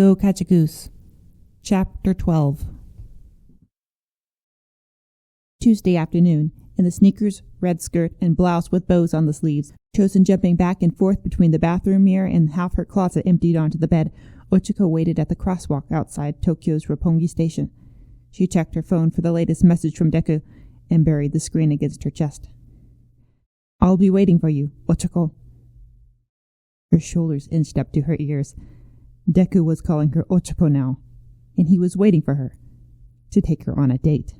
Go Catch a Goose. Chapter 12. Tuesday afternoon, in the sneakers, red skirt, and blouse with bows on the sleeves, Chosen jumping back and forth between the bathroom mirror and half her closet emptied onto the bed, Ochiko waited at the crosswalk outside Tokyo's Roppongi station. She checked her phone for the latest message from Deku and buried the screen against her chest. "I'll be waiting for you, Ochiko." Her shoulders inched up to her ears. Deku was calling her Ochiko now, and he was waiting for her to take her on a date.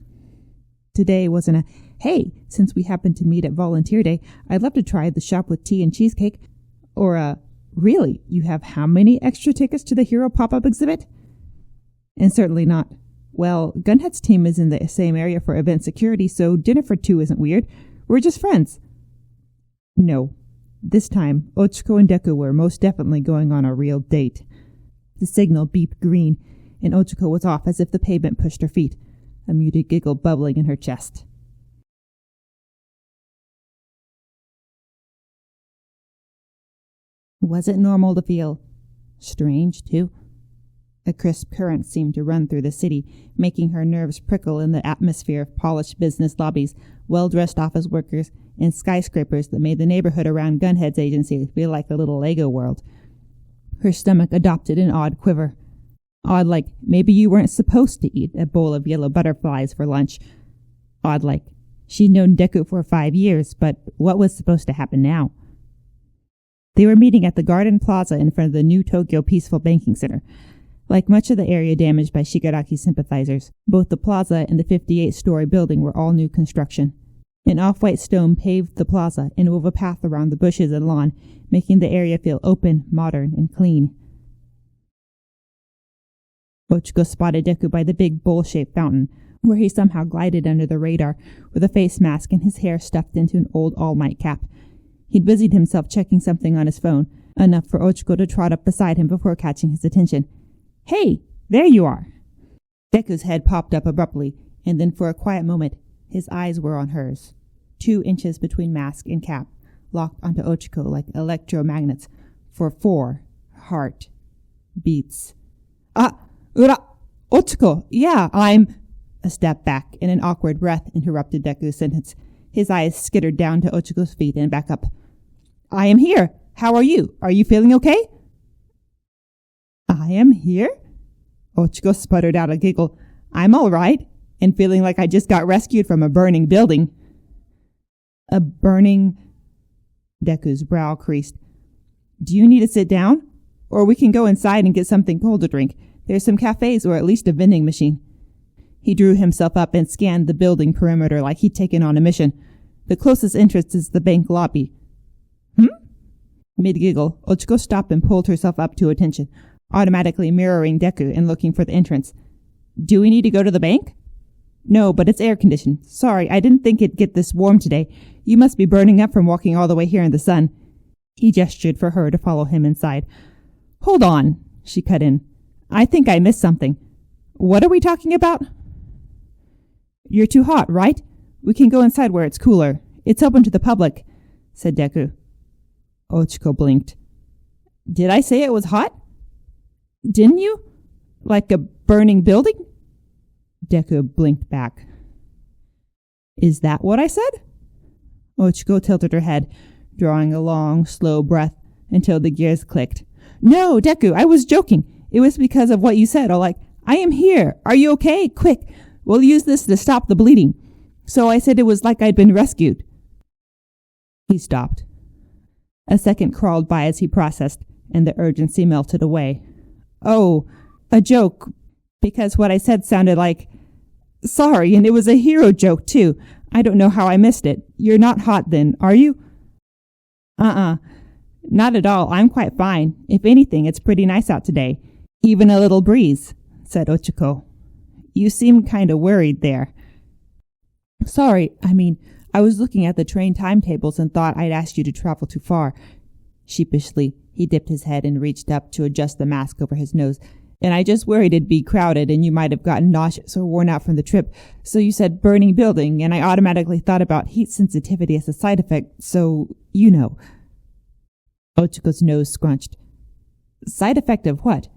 Today wasn't a, "Hey, since we happen to meet at Volunteer Day, I'd love to try the shop with tea and cheesecake," or a, "Really, you have how many extra tickets to the Hero pop-up exhibit?" And certainly not, "Well, Gunhead's team is in the same area for event security, so dinner for two isn't weird. We're just friends." No. This time, Ochiko and Deku were most definitely going on a real date. The signal beeped green, and Ochiko was off as if the pavement pushed her feet, a muted giggle bubbling in her chest. Was it normal to feel strange, too? A crisp current seemed to run through the city, making her nerves prickle in the atmosphere of polished business lobbies, well-dressed office workers, and skyscrapers that made the neighborhood around Gunhead's agency feel like a little Lego world. Her stomach adopted an odd quiver. Odd like maybe you weren't supposed to eat a bowl of yellow butterflies for lunch. Odd like she'd known Deku for 5 years, but what was supposed to happen now? They were meeting at the Garden Plaza in front of the new Tokyo Peaceful Banking Center. Like much of the area damaged by Shigaraki sympathizers, both the plaza and the 58-story building were all new construction. An off-white stone paved the plaza and wove a path around the bushes and lawn, making the area feel open, modern, and clean. Ochiko spotted Deku by the big bowl-shaped fountain, where he somehow glided under the radar, with a face mask and his hair stuffed into an old all-might cap. He'd busied himself checking something on his phone, enough for Ochiko to trot up beside him before catching his attention. "Hey, there you are!" Deku's head popped up abruptly, and then for a quiet moment, his eyes were on hers. 2 inches between mask and cap, locked onto Ochiko like electromagnets, for 4 heart beats. Ochiko, yeah, I'm..." A step back and an awkward breath interrupted Deku's sentence. His eyes skittered down to Ochiko's feet and back up. "I am here. How are you? Are you feeling okay?" "I am here?" Ochiko sputtered out a giggle. "I'm all right, and feeling like I just got rescued from a burning building." "A burning..." Deku's brow creased. "Do you need to sit down? Or we can go inside and get something cold to drink. There's some cafes or at least a vending machine." He drew himself up and scanned the building perimeter like he'd taken on a mission. "The closest entrance is the bank lobby." Mid-giggle, Ochiko stopped and pulled herself up to attention, automatically mirroring Deku and looking for the entrance. "Do we need to go to the bank?" "No, but it's air-conditioned. Sorry, I didn't think it'd get this warm today. You must be burning up from walking all the way here in the sun." He gestured for her to follow him inside. "Hold on," she cut in. "I think I missed something. What are we talking about?" "You're too hot, right? We can go inside where it's cooler. It's open to the public," said Deku. Ochiko blinked. "Did I say it was hot? Didn't you? Like a burning building?" Deku blinked back. "Is that what I said?" Ochiko tilted her head, drawing a long, slow breath until the gears clicked. "No, Deku, I was joking. It was because of what you said, or like, 'I am here. Are you okay? Quick. We'll use this to stop the bleeding.' So I said it was like I'd been rescued." He stopped. A second crawled by as he processed, and the urgency melted away. "Oh, a joke. Because what I said sounded like... Sorry, and it was a hero joke, too. I don't know how I missed it. You're not hot then, are you?" Not at all. I'm quite fine. If anything, it's pretty nice out today. Even a little breeze," said Ochiko. "You seem kind of worried there." "Sorry, I was looking at the train timetables and thought I'd asked you to travel too far." Sheepishly, he dipped his head and reached up to adjust the mask over his nose. "And I just worried it'd be crowded and you might have gotten nauseous or worn out from the trip. So you said burning building, and I automatically thought about heat sensitivity as a side effect, so, you know." Ochiko's nose scrunched. "Side effect of what?"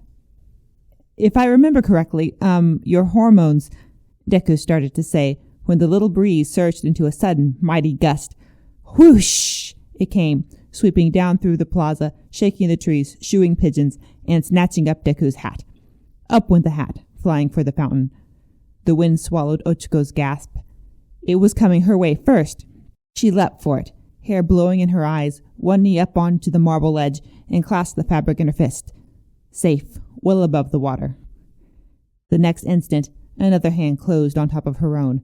If I remember correctly, your hormones, Deku started to say, when the little breeze surged into a sudden, mighty gust. Whoosh! It came, sweeping down through the plaza, shaking the trees, shooing pigeons, and snatching up Deku's hat. Up went the hat, flying for the fountain. The wind swallowed Ochiko's gasp. It was coming her way first. She leapt for it, hair blowing in her eyes, one knee up onto the marble ledge, and clasped the fabric in her fist. Safe, well above the water. The next instant, another hand closed on top of her own.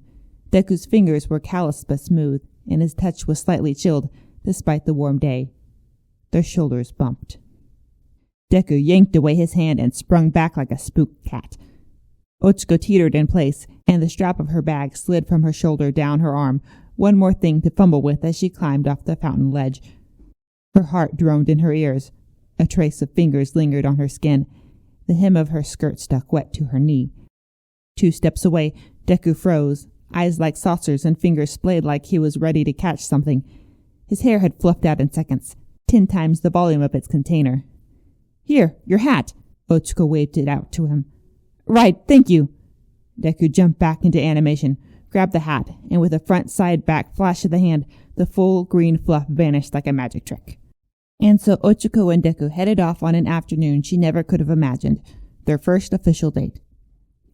Deku's fingers were calloused but smooth, and his touch was slightly chilled, despite the warm day. Their shoulders bumped. Deku yanked away his hand and sprung back like a spooked cat. Ochiko teetered in place, and the strap of her bag slid from her shoulder down her arm, one more thing to fumble with as she climbed off the fountain ledge. Her heart droned in her ears. A trace of fingers lingered on her skin. The hem of her skirt stuck wet to her knee. 2 steps away, Deku froze, eyes like saucers and fingers splayed like he was ready to catch something. His hair had fluffed out in seconds, 10 times the volume of its container. Here, your hat! Ochiko waved it out to him. Right, thank you! Deku jumped back into animation, grabbed the hat, and with a front-side-back flash of the hand, the full green fluff vanished like a magic trick. And so Ochiko and Deku headed off on an afternoon she never could have imagined, their first official date.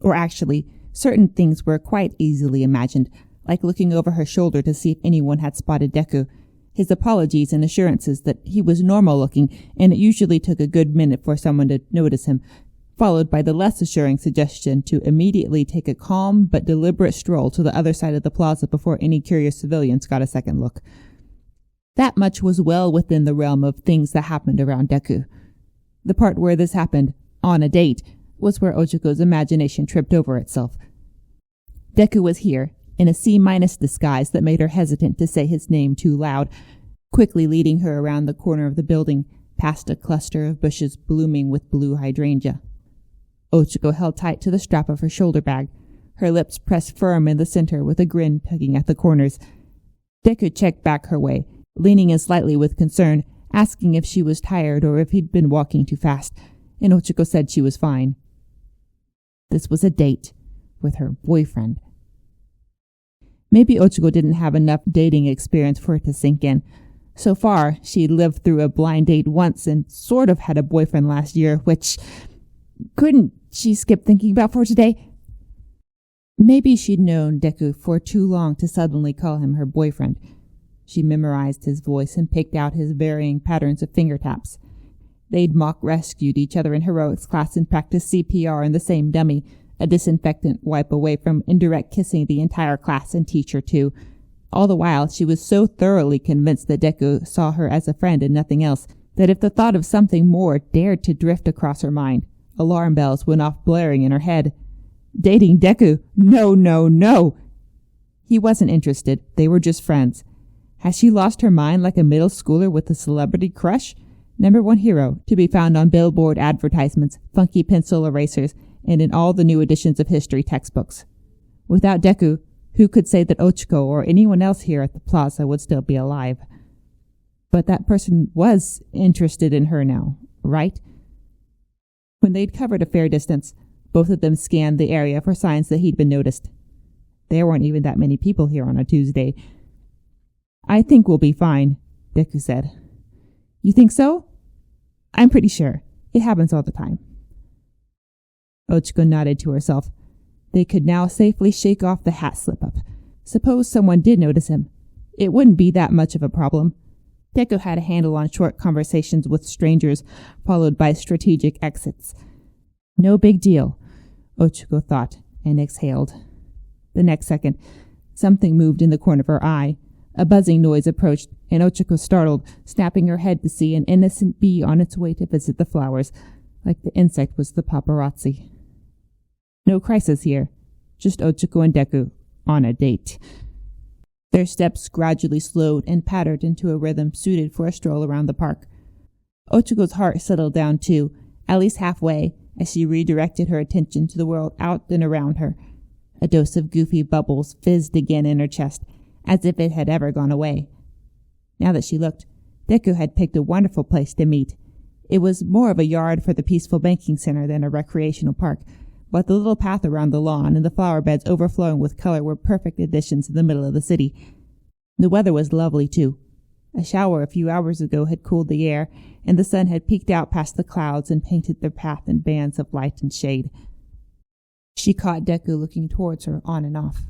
Or actually, certain things were quite easily imagined, like looking over her shoulder to see if anyone had spotted Deku, his apologies and assurances that he was normal-looking, and it usually took a good minute for someone to notice him, followed by the less assuring suggestion to immediately take a calm but deliberate stroll to the other side of the plaza before any curious civilians got a second look. That much was well within the realm of things that happened around Deku. The part where this happened, on a date, was where Ochiko's imagination tripped over itself. Deku was here, in a C- disguise that made her hesitant to say his name too loud, quickly leading her around the corner of the building, past a cluster of bushes blooming with blue hydrangea. Ochiko held tight to the strap of her shoulder bag, her lips pressed firm in the center with a grin tugging at the corners. Deku checked back her way, leaning in slightly with concern, asking if she was tired or if he'd been walking too fast, and Ochiko said she was fine. This was a date with her boyfriend. Maybe Ochiko didn't have enough dating experience for it to sink in. So far, she'd lived through a blind date once and sort of had a boyfriend last year, which couldn't she skip thinking about for today? Maybe she'd known Deku for too long to suddenly call him her boyfriend. She memorized his voice and picked out his varying patterns of finger taps. They'd mock-rescued each other in heroics class and practiced CPR in the same dummy, a disinfectant wipe away from indirect kissing the entire class and teacher too. All the while, she was so thoroughly convinced that Deku saw her as a friend and nothing else, that if the thought of something more dared to drift across her mind, alarm bells went off blaring in her head. Dating Deku? No, no, no! He wasn't interested. They were just friends. Had she lost her mind like a middle schooler with a celebrity crush? #1 hero, to be found on billboard advertisements, funky pencil erasers, and in all the new editions of history textbooks. Without Deku, who could say that Ochiko or anyone else here at the plaza would still be alive? But that person was interested in her now, right? When they'd covered a fair distance, both of them scanned the area for signs that he'd been noticed. There weren't even that many people here on a Tuesday. I think we'll be fine, Deku said. You think so? I'm pretty sure. It happens all the time. Ochiko nodded to herself. They could now safely shake off the hat slip-up. Suppose someone did notice him. It wouldn't be that much of a problem. Deku had a handle on short conversations with strangers, followed by strategic exits. No big deal, Ochiko thought, and exhaled. The next second, something moved in the corner of her eye. A buzzing noise approached, and Ochiko startled, snapping her head to see an innocent bee on its way to visit the flowers, like the insect was the paparazzi. No crisis here, just Ochiko and Deku on a date. Their steps gradually slowed and pattered into a rhythm suited for a stroll around the park. Ochiko's heart settled down too, at least halfway, as she redirected her attention to the world out and around her. A dose of goofy bubbles fizzed again in her chest, as if it had ever gone away. Now that she looked, Deku had picked a wonderful place to meet. It was more of a yard for the peaceful banking center than a recreational park, but the little path around the lawn and the flower beds overflowing with color were perfect additions in the middle of the city. The weather was lovely, too. A shower a few hours ago had cooled the air, and the sun had peeked out past the clouds and painted their path in bands of light and shade. She caught Deku looking towards her on and off.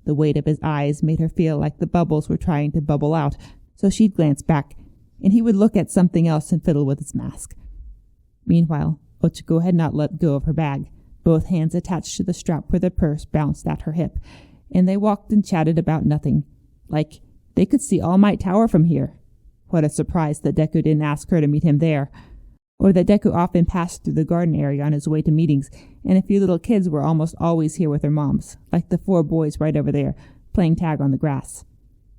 The weight of his eyes made her feel like the bubbles were trying to bubble out, so she'd glance back, and he would look at something else and fiddle with his mask. Meanwhile, Ochako had not let go of her bag, both hands attached to the strap where the purse bounced at her hip, and they walked and chatted about nothing, like they could see All Might Tower from here. What a surprise that Deku didn't ask her to meet him there, or that Deku often passed through the garden area on his way to meetings, and a few little kids were almost always here with their moms, like the 4 boys right over there, playing tag on the grass.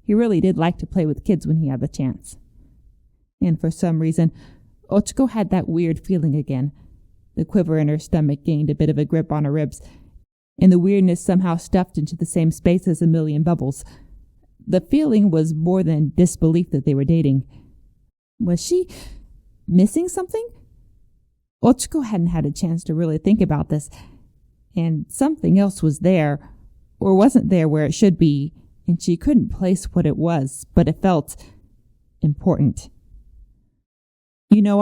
He really did like to play with kids when he had the chance. And for some reason, Ochako had that weird feeling again. The quiver in her stomach gained a bit of a grip on her ribs, and the weirdness somehow stuffed into the same space as a million bubbles. The feeling was more than disbelief that they were dating. Was she missing something? Ochako hadn't had a chance to really think about this, and something else was there, or wasn't there where it should be, and she couldn't place what it was, but it felt important. You know,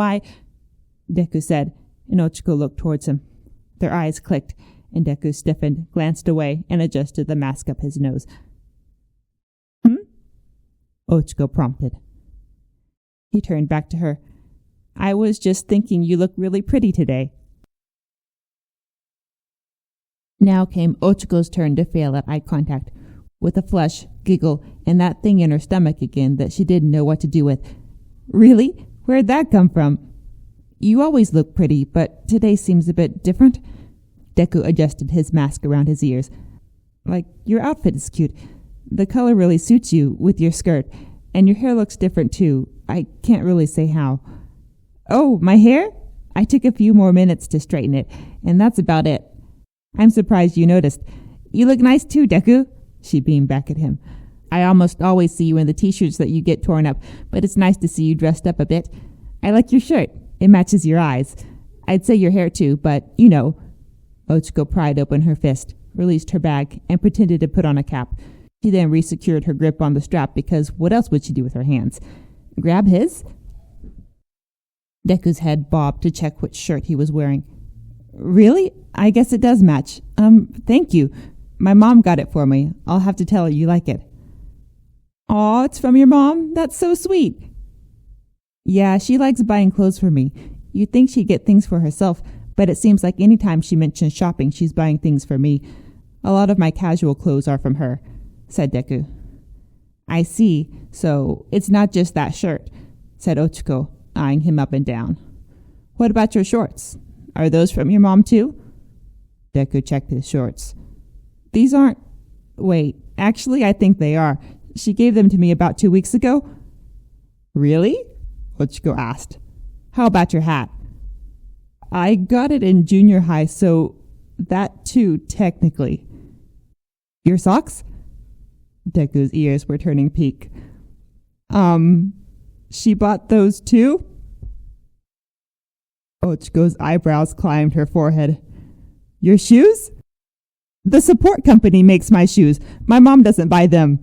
Deku said, and Ochako looked towards him. Their eyes clicked, and Deku stiffened, glanced away, and adjusted the mask up his nose. Ochako prompted. He turned back to her. I was just thinking you look really pretty today. Now came Ochako's turn to fail at eye contact, with a flush, giggle, and that thing in her stomach again that she didn't know what to do with. Really? Where'd that come from? You always look pretty, but today seems a bit different. Deku adjusted his mask around his ears. Like, your outfit is cute. The color really suits you with your skirt, and your hair looks different too. I can't really say how. Oh, my hair? I took a few more minutes to straighten it, and that's about it. I'm surprised you noticed. You look nice too, Deku. She beamed back at him. I almost always see you in the t-shirts that you get torn up, but it's nice to see you dressed up a bit. I like your shirt. It matches your eyes. I'd say your hair too, but, you know. Ochako pried open her fist, released her bag, and pretended to put on a cap. She then resecured her grip on the strap because what else would she do with her hands? Grab his? Deku's head bobbed to check which shirt he was wearing. Really? I guess it does match. Thank you. My mom got it for me. I'll have to tell her you like it. Aw, it's from your mom? That's so sweet. Yeah, she likes buying clothes for me. You'd think she'd get things for herself, but it seems like any time she mentions shopping, she's buying things for me. A lot of my casual clothes are from her, said Deku. I see. So it's not just that shirt, said Ochako, eyeing him up and down. What about your shorts? Are those from your mom too? Deku checked his shorts. These aren't... Wait, actually I think they are. She gave them to me about 2 weeks ago. Really? Ochako asked. How about your hat? I got it in junior high, so that too, technically. Your socks? Deku's ears were turning pink. She bought those too? Ochiko's eyebrows climbed her forehead. Your shoes? The support company makes my shoes. My mom doesn't buy them.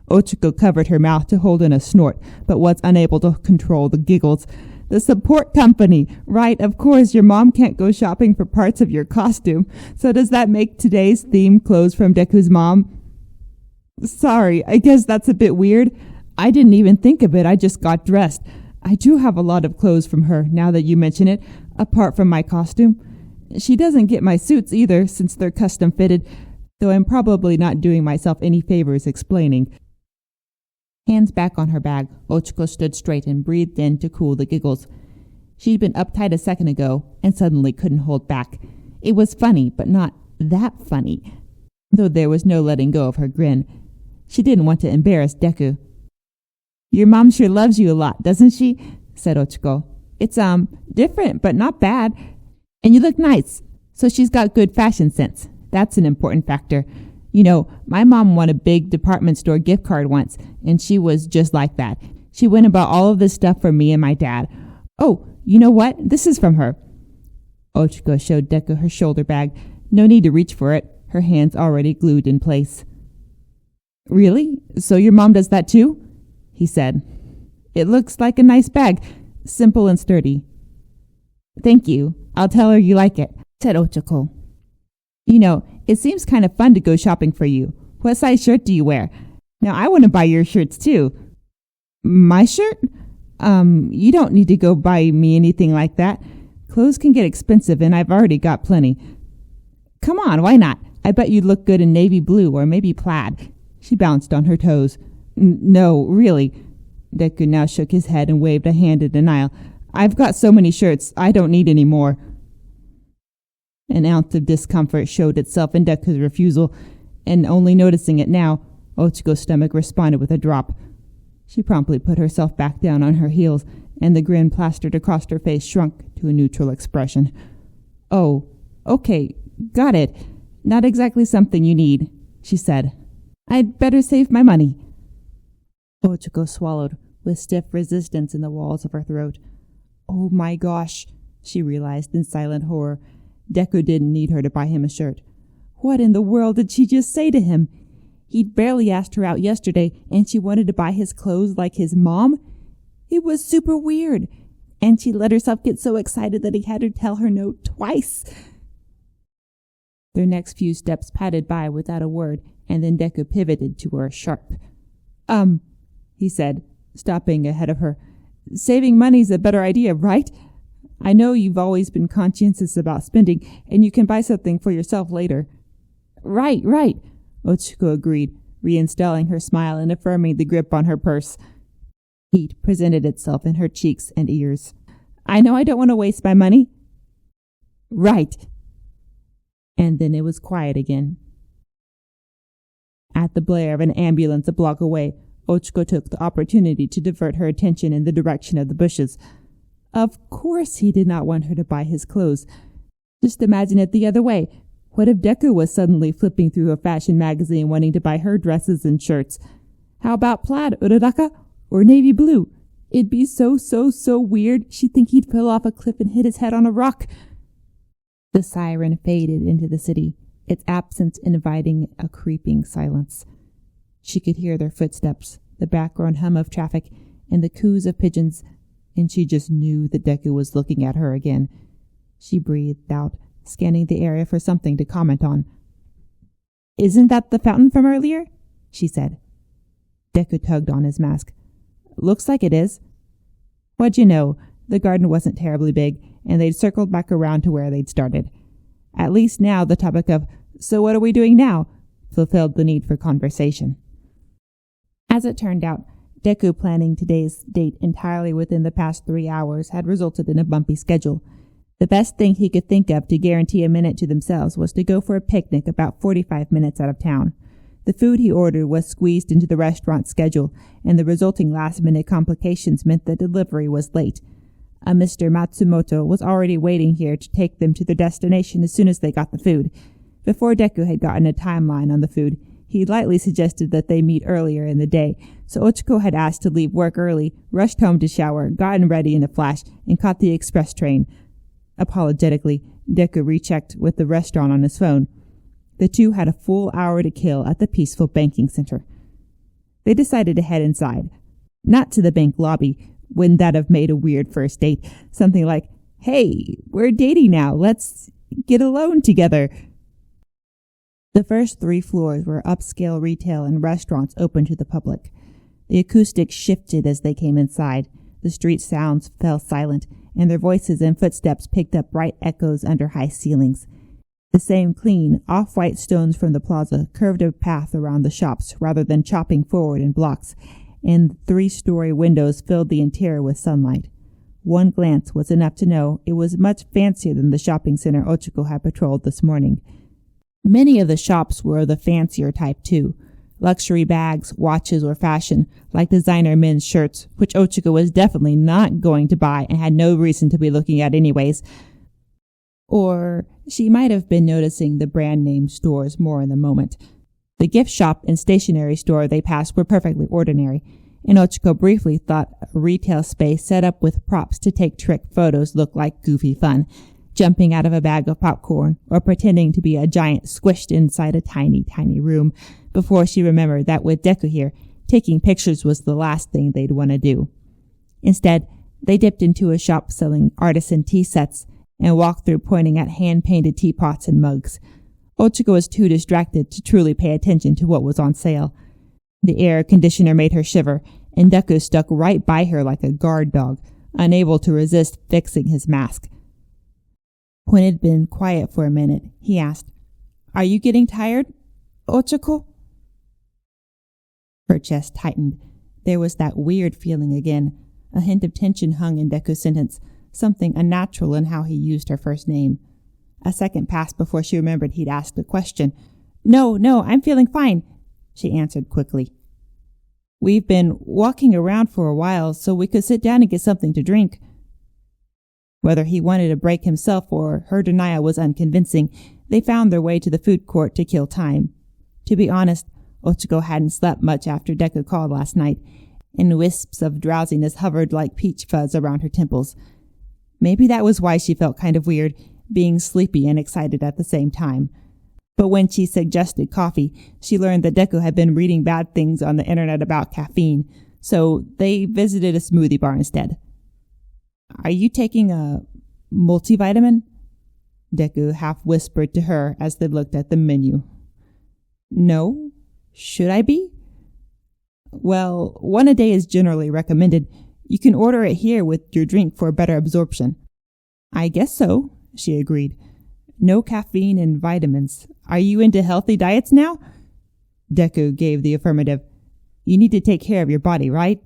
Ochako covered her mouth to hold in a snort, but was unable to control the giggles. The support company. Right, of course, your mom can't go shopping for parts of your costume. So does that make today's theme clothes from Deku's mom? Sorry, I guess that's a bit weird. I didn't even think of it. I just got dressed. I do have a lot of clothes from her, now that you mention it, apart from my costume. She doesn't get my suits either, since they're custom fitted, though I'm probably not doing myself any favors explaining. Hands back on her bag, Ochako stood straight and breathed in to cool the giggles. She'd been uptight a second ago, and suddenly couldn't hold back. It was funny, but not that funny, though there was no letting go of her grin. She didn't want to embarrass Deku. Your mom sure loves you a lot, doesn't she? Said Ochako. It's, different, but not bad. And you look nice, so she's got good fashion sense. That's an important factor. You know, my mom won a big department store gift card once, and she was just like that. She went and bought all of this stuff for me and my dad. Oh, you know what? This is from her. Ochako showed Deku her shoulder bag. No need to reach for it, her hands already glued in place. Really? So your mom does that too? He said. It looks like a nice bag, simple and sturdy. Thank you. I'll tell her you like it, said Ochako. You know, it seems kind of fun to go shopping for you. What size shirt do you wear? Now I want to buy your shirts too. My shirt? You don't need to go buy me anything like that. Clothes can get expensive and I've already got plenty. Come on, why not? I bet you'd look good in navy blue or maybe plaid. She bounced on her toes. No, really. Deku now shook his head and waved a hand in denial. I've got so many shirts, I don't need any more. An ounce of discomfort showed itself in Deku's refusal, and only noticing it now, Ochako's stomach responded with a drop. She promptly put herself back down on her heels, and the grin plastered across her face shrunk to a neutral expression. Oh, okay, got it. Not exactly something you need, she said. I'd better save my money. Ochako swallowed, with stiff resistance in the walls of her throat. Oh my gosh, she realized in silent horror. Deku didn't need her to buy him a shirt. What in the world did she just say to him? He'd barely asked her out yesterday, and she wanted to buy his clothes like his mom? It was super weird. And she let herself get so excited that he had to tell her no twice. Their next few steps padded by without a word, and then Deku pivoted to her sharp. He said, stopping ahead of her. Saving money's a better idea, right? I know you've always been conscientious about spending, and you can buy something for yourself later. Right. Ochako agreed, reinstalling her smile and affirming the grip on her purse. Heat presented itself in her cheeks and ears. I know I don't want to waste my money. Right. And then it was quiet again. At the blare of an ambulance a block away, Ochako took the opportunity to divert her attention in the direction of the bushes. Of course he did not want her to buy his clothes. Just imagine it the other way. What if Deku was suddenly flipping through a fashion magazine wanting to buy her dresses and shirts? How about plaid, Uraraka, or navy blue? It'd be so weird. She'd think he'd fell off a cliff and hit his head on a rock. The siren faded into the city, its absence inviting a creeping silence. She could hear their footsteps, the background hum of traffic, and the coos of pigeons, and she just knew that Deku was looking at her again. She breathed out, scanning the area for something to comment on. Isn't that the fountain from earlier? She said. Deku tugged on his mask. Looks like it is. What'd you know? The garden wasn't terribly big, and they'd circled back around to where they'd started. At least now the topic of, so what are we doing now? Fulfilled the need for conversation. As it turned out, Deku planning today's date entirely within the past 3 hours had resulted in a bumpy schedule. The best thing he could think of to guarantee a minute to themselves was to go for a picnic about 45 minutes out of town. The food he ordered was squeezed into the restaurant's schedule, and the resulting last-minute complications meant the delivery was late. A Mr. Matsumoto was already waiting here to take them to their destination as soon as they got the food. Before Deku had gotten a timeline on the food, he lightly suggested that they meet earlier in the day, so Ochako had asked to leave work early, rushed home to shower, gotten ready in a flash, and caught the express train. Apologetically, Deku rechecked with the restaurant on his phone. The two had a full hour to kill at the peaceful banking center. They decided to head inside. Not to the bank lobby. Wouldn't that have made a weird first date? Something like, hey, we're dating now. Let's get alone together. The first 3 floors were upscale retail and restaurants open to the public. The acoustics shifted as they came inside. The street sounds fell silent, and their voices and footsteps picked up bright echoes under high ceilings. The same clean, off-white stones from the plaza curved a path around the shops rather than chopping forward in blocks, and 3-story windows filled the interior with sunlight. One glance was enough to know it was much fancier than the shopping center Ochako had patrolled this morning. Many of the shops were of the fancier type, too. Luxury bags, watches, or fashion, like designer men's shirts, which Ochako was definitely not going to buy and had no reason to be looking at anyways. Or she might have been noticing the brand name stores more in the moment. The gift shop and stationery store they passed were perfectly ordinary, and Ochiko briefly thought a retail space set up with props to take trick photos looked like goofy fun, jumping out of a bag of popcorn or pretending to be a giant squished inside a tiny, tiny room, before she remembered that with Deku here, taking pictures was the last thing they'd want to do. Instead, they dipped into a shop selling artisan tea sets and walked through pointing at hand-painted teapots and mugs. Ochiko was too distracted to truly pay attention to what was on sale. The air conditioner made her shiver, and Deku stuck right by her like a guard dog, unable to resist fixing his mask. When it had been quiet for a minute, he asked, "Are you getting tired, Ochiko?" Her chest tightened. There was that weird feeling again. A hint of tension hung in Deku's sentence, something unnatural in how he used her first name. A second passed before she remembered he'd asked a question. No, I'm feeling fine," she answered quickly. "We've been walking around for a while, so we could sit down and get something to drink." Whether he wanted a break himself or her denial was unconvincing, they found their way to the food court to kill time. To be honest, Ochiko hadn't slept much after Deku called last night, and wisps of drowsiness hovered like peach fuzz around her temples. Maybe that was why she felt kind of weird, being sleepy and excited at the same time. But when she suggested coffee, she learned that Deku had been reading bad things on the internet about caffeine, so they visited a smoothie bar instead. "Are you taking a multivitamin?" Deku half whispered to her as they looked at the menu. "No? Should I be?" "Well, one a day is generally recommended. You can order it here with your drink for better absorption." "I guess so," she agreed. "No caffeine and vitamins. Are you into healthy diets now?" Deku gave the affirmative. "You need to take care of your body, right?"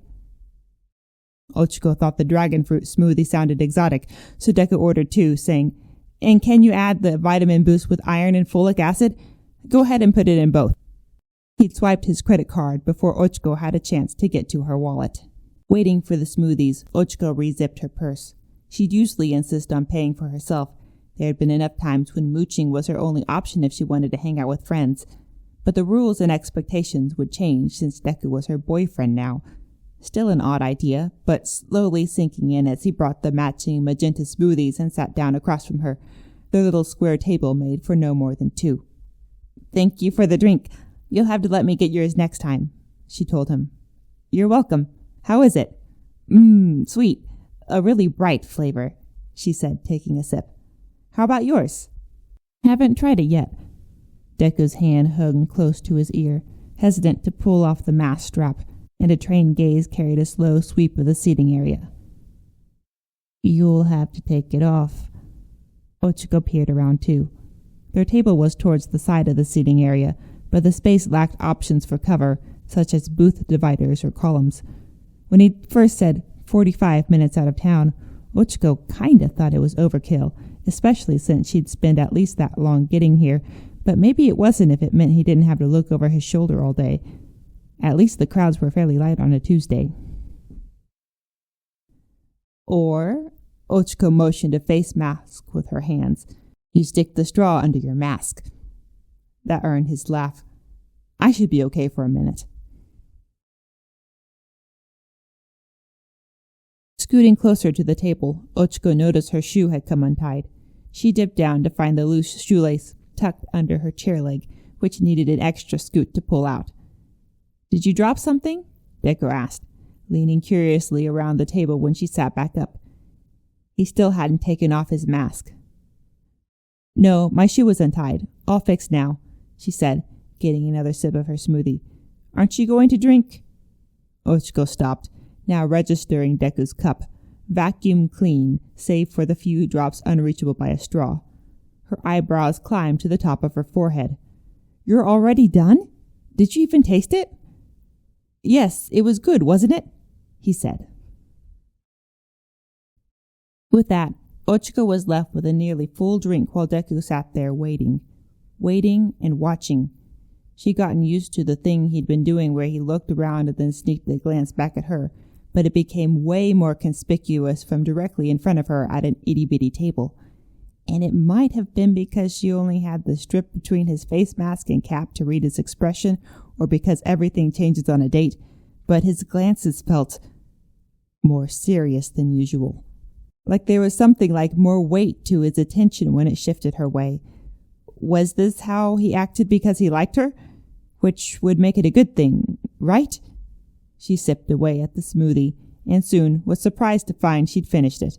Ochiko thought the dragon fruit smoothie sounded exotic, so Deku ordered two, saying, "And can you add the vitamin boost with iron and folic acid? Go ahead and put it in both." He'd swiped his credit card before Ochiko had a chance to get to her wallet. Waiting for the smoothies, Ochiko re-zipped her purse. She'd usually insist on paying for herself. There had been enough times when mooching was her only option if she wanted to hang out with friends. But the rules and expectations would change since Deku was her boyfriend now. Still an odd idea, but slowly sinking in as he brought the matching magenta smoothies and sat down across from her, their little square table made for no more than two. "Thank you for the drink. You'll have to let me get yours next time," she told him. "You're welcome. How is it?" Sweet. A really bright flavor," she said, taking a sip. "How about yours?" "Haven't tried it yet." Deku's hand hung close to his ear, hesitant to pull off the mask strap, and a trained gaze carried a slow sweep of the seating area. "You'll have to take it off." Ochiko peered around too. Their table was towards the side of the seating area, but the space lacked options for cover, such as booth dividers or columns. When he first said 45 minutes out of town, Ochiko kinda thought it was overkill, especially since she'd spent at least that long getting here, but maybe it wasn't if it meant he didn't have to look over his shoulder all day. At least the crowds were fairly light on a Tuesday. Or, Ochiko motioned a face mask with her hands. "You stick the straw under your mask." That earned his laugh. "I should be okay for a minute." Scooting closer to the table, Ochiko noticed her shoe had come untied. She dipped down to find the loose shoelace tucked under her chair leg, which needed an extra scoot to pull out. "Did you drop something?" Deku asked, leaning curiously around the table when she sat back up. He still hadn't taken off his mask. "No, my shoe was untied. All fixed now," she said, getting another sip of her smoothie. "Aren't you going to drink?" Ochiko stopped, now registering Deku's cup, vacuum clean, save for the few drops unreachable by a straw. Her eyebrows climbed to the top of her forehead. "You're already done? Did you even taste it?" "Yes, it was good, wasn't it?" he said. With that, Ochiko was left with a nearly full drink while Deku sat there waiting and watching. She'd gotten used to the thing he'd been doing where he looked around and then sneaked a glance back at her, but it became way more conspicuous from directly in front of her at an itty-bitty table. And it might have been because she only had the strip between his face mask and cap to read his expression, or because everything changes on a date, but his glances felt more serious than usual. Like there was something like more weight to his attention when it shifted her way. Was this how he acted because he liked her? Which would make it a good thing, right? She sipped away at the smoothie, and soon was surprised to find she'd finished it.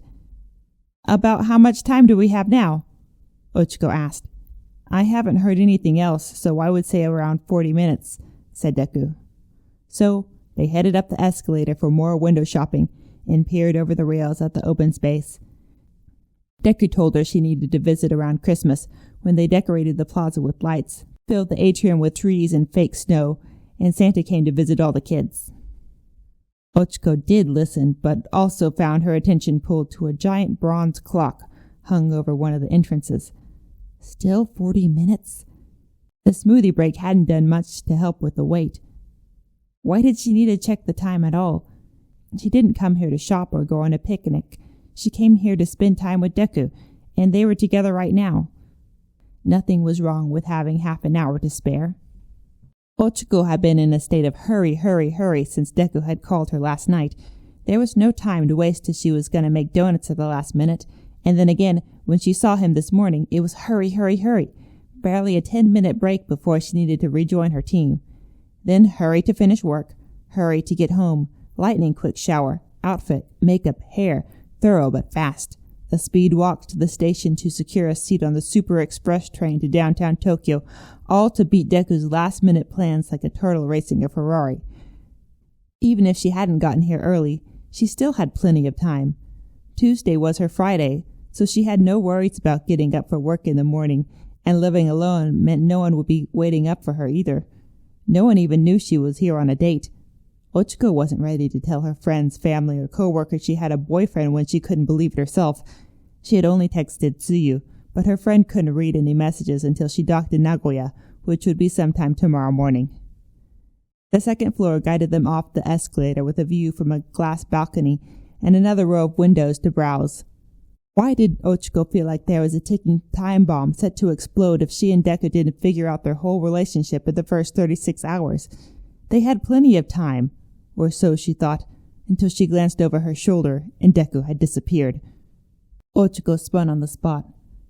About how much time do we have now? Ochiko asked. I haven't heard anything else, so I would say around 40 minutes, said Deku. So they headed up the escalator for more window shopping and peered over the rails at the open space. Deku told her she needed to visit around Christmas when they decorated the plaza with lights, filled the atrium with trees and fake snow, and Santa came to visit all the kids. Ochiko did listen, but also found her attention pulled to a giant bronze clock hung over one of the entrances. Still 40 minutes? The smoothie break hadn't done much to help with the wait. Why did she need to check the time at all? She didn't come here to shop or go on a picnic. She came here to spend time with Deku, and they were together right now. Nothing was wrong with having half an hour to spare. Ochiko had been in a state of hurry since Deku had called her last night. There was no time to waste as she was going to make donuts at the last minute, and then again, when she saw him this morning, it was hurry. Barely a 10-minute break before she needed to rejoin her team. Then hurry to finish work, hurry to get home, lightning quick shower, outfit, makeup, hair, thorough but fast. A speed walk to the station to secure a seat on the Super Express train to downtown Tokyo, all to beat Deku's last-minute plans like a turtle racing a Ferrari. Even if she hadn't gotten here early, she still had plenty of time. Tuesday was her Friday, so she had no worries about getting up for work in the morning, and living alone meant no one would be waiting up for her either. No one even knew she was here on a date. Ochiko wasn't ready to tell her friends, family, or co-workers she had a boyfriend when she couldn't believe it herself. She had only texted Tsuyu, but her friend couldn't read any messages until she docked in Nagoya, which would be sometime tomorrow morning. The second floor guided them off the escalator with a view from a glass balcony and another row of windows to browse. Why did Ochiko feel like there was a ticking time bomb set to explode if she and Deku didn't figure out their whole relationship in the first 36 hours? They had plenty of time, or so she thought, until she glanced over her shoulder and Deku had disappeared. Ochiko spun on the spot.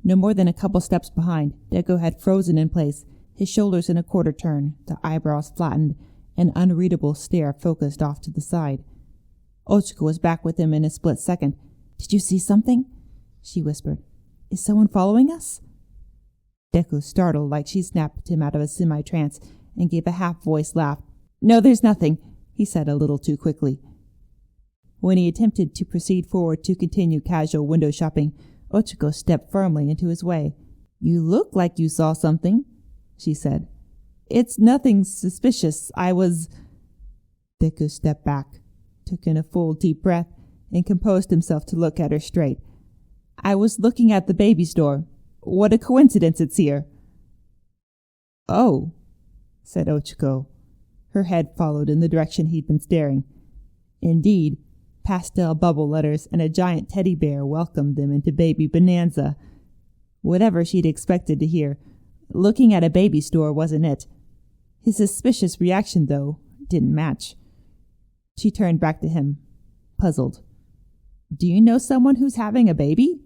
No more than a couple steps behind, Deku had frozen in place, his shoulders in a quarter turn, the eyebrows flattened, an unreadable stare focused off to the side. Ochiko was back with him in a split second. Did you see something? She whispered. Is someone following us? Deku startled like she snapped him out of a semi-trance and gave a half-voiced laugh. No, there's nothing, he said a little too quickly. When he attempted to proceed forward to continue casual window shopping, Ochiko stepped firmly into his way. You look like you saw something, she said. It's nothing suspicious. Deku stepped back, took in a full deep breath, and composed himself to look at her straight. I was looking at the baby store. What a coincidence it's here. Oh, said Ochiko. Her head followed in the direction he'd been staring. Indeed, pastel bubble letters and a giant teddy bear welcomed them into Baby Bonanza. Whatever she'd expected to hear, looking at a baby store wasn't it. His suspicious reaction, though, didn't match. She turned back to him, puzzled. Do you know someone who's having a baby?